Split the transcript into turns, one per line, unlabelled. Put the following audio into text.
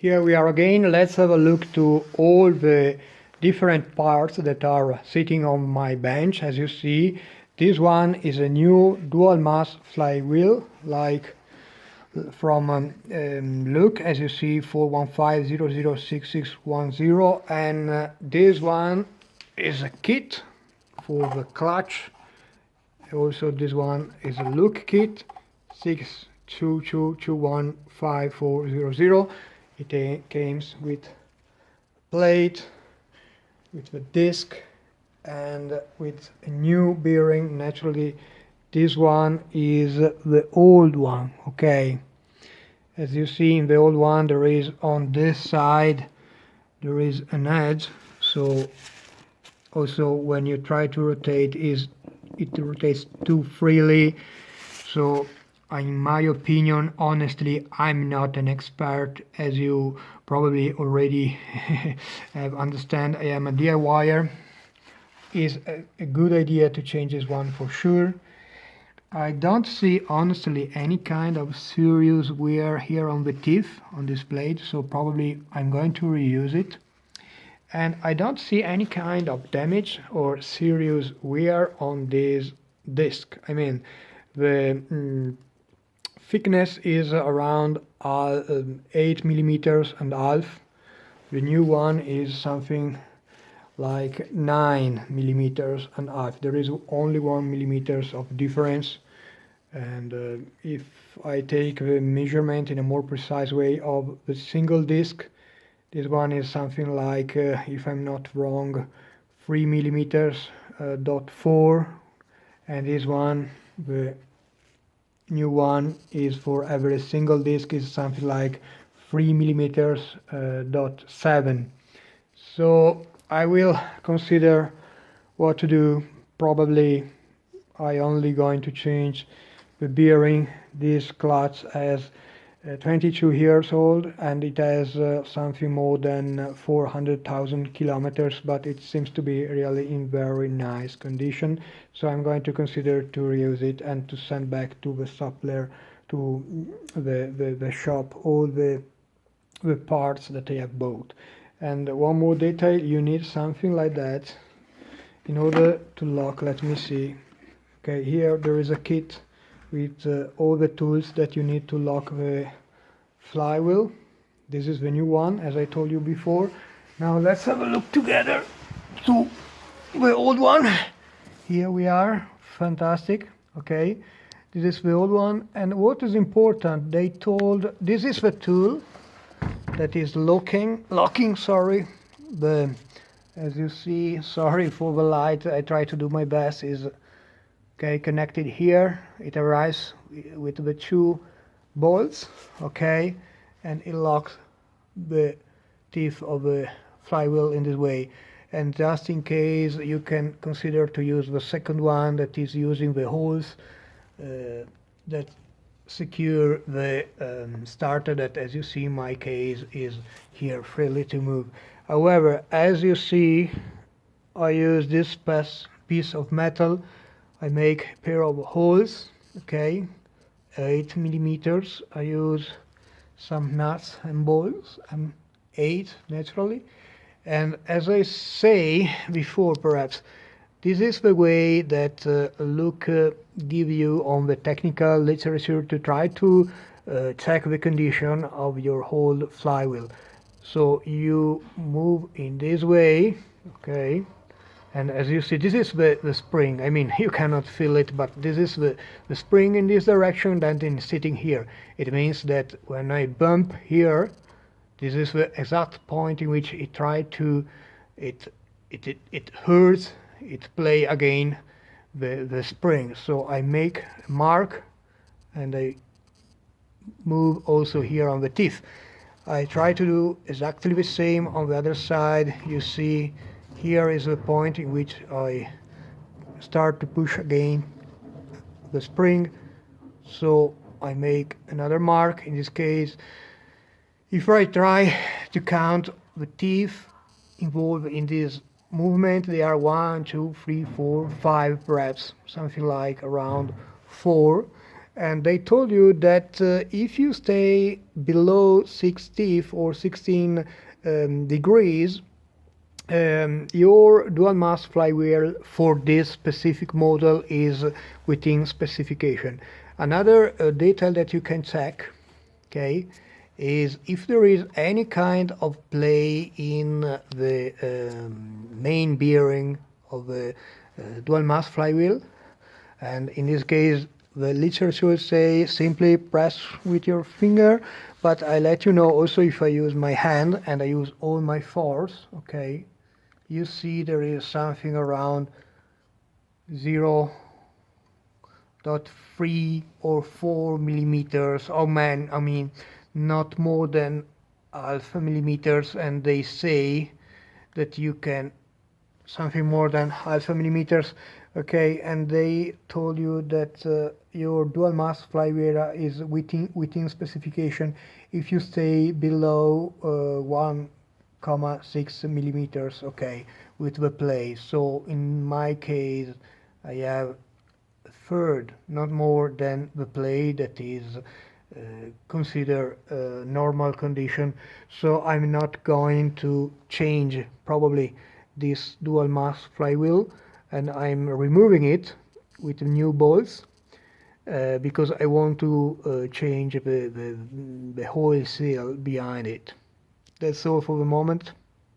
Here we are again. Let's have a look to all the different parts that are sitting on my bench. As you see, this one is a new dual mass flywheel, like from look, as you see, 415006610, and this one is a kit for the clutch. Also, this one is a look kit, 622215400. It comes with plate, with the disc, and with a new bearing. Naturally, this one is the old one. Okay, as you see, in the old one, there is on this side there is an edge, so also when you try to rotate, it rotates too freely. So in my opinion, honestly, I'm not an expert, as you probably already have understand. I am a DIYer. Is a good idea to change this one for sure. I don't see honestly any kind of serious wear here on the teeth on this blade, so probably I'm going to reuse it. And I don't see any kind of damage or serious wear on this disc. I mean, the thickness is around 8 millimeters and half. The new one is something like 9 millimeters and half. There is only 1 millimeters of difference. And if I take the measurement in a more precise way of the single disc, this one is something like, if I'm not wrong, 3 millimeters dot 4, and this one, the new one, is for every single disc is something like 3 millimeters dot 7. So I will consider what to do. Probably I only going to change the bearing. This clutch has 22 years old, and it has something more than 400,000 kilometers, but it seems to be really in very nice condition. So I'm going to consider to reuse it and to send back to the supplier, to the shop, all the parts that I have bought. And one more detail, you need something like that in order to lock. Let me see. Okay, here there is a kit with all the tools that you need to lock the flywheel. This is the new one, as I told you before. Now let's have a look together to the old one. Here we are. Fantastic. Okay, this is the old one, and what is important, they told this is the tool that is locking, the, as you see, sorry for the light, I try to do my best, is okay, connected here. It arrives with the two bolts, okay, and it locks the teeth of the flywheel in this way. And just in case, you can consider to use the second one that is using the holes that secure the starter, that, as you see in my case, is here freely to move. However, as you see, I use this piece of metal. I make a pair of holes, okay, 8 millimeters. I use some nuts and bolts, and 8 naturally. And as I say before, perhaps, this is the way that Luke give you on the technical literature to try to check the condition of your whole flywheel. So you move in this way, okay, and as you see, this is the spring. I mean, you cannot feel it, but this is the spring in this direction, then in sitting here. It means that when I bump here, this is the exact point in which it tried to, it hurts, it play again the spring. So I make a mark, and I move also here on the teeth. I try to do exactly the same on the other side. You see, here is the point in which I start to push again the spring. So I make another mark. In this case, if I try to count the teeth involved in this movement, they are 1, 2, 3, 4, 5, perhaps something like around 4. and they told you that if you stay below 60 or 16 degrees, your dual mass flywheel for this specific model is within specification. Another detail that you can check, okay, is if there is any kind of play in the main bearing of the dual mass flywheel, and in this case the literature would say simply press with your finger, but I let you know also if I use my hand and I use all my force, okay, you see there is something around 0.3 or 4 millimeters. Oh man, I mean not more than half a millimeters, and they say that you can something more than half a millimeters, okay, and they told you that your dual mass flywheel is within specification if you stay below 1,6 millimeters, okay, with the play. So in my case I have a third, not more than the play that is consider normal condition, so I'm not going to change probably this dual mass flywheel, and I'm removing it with new bolts because I want to change the whole seal behind it. That's all for the moment.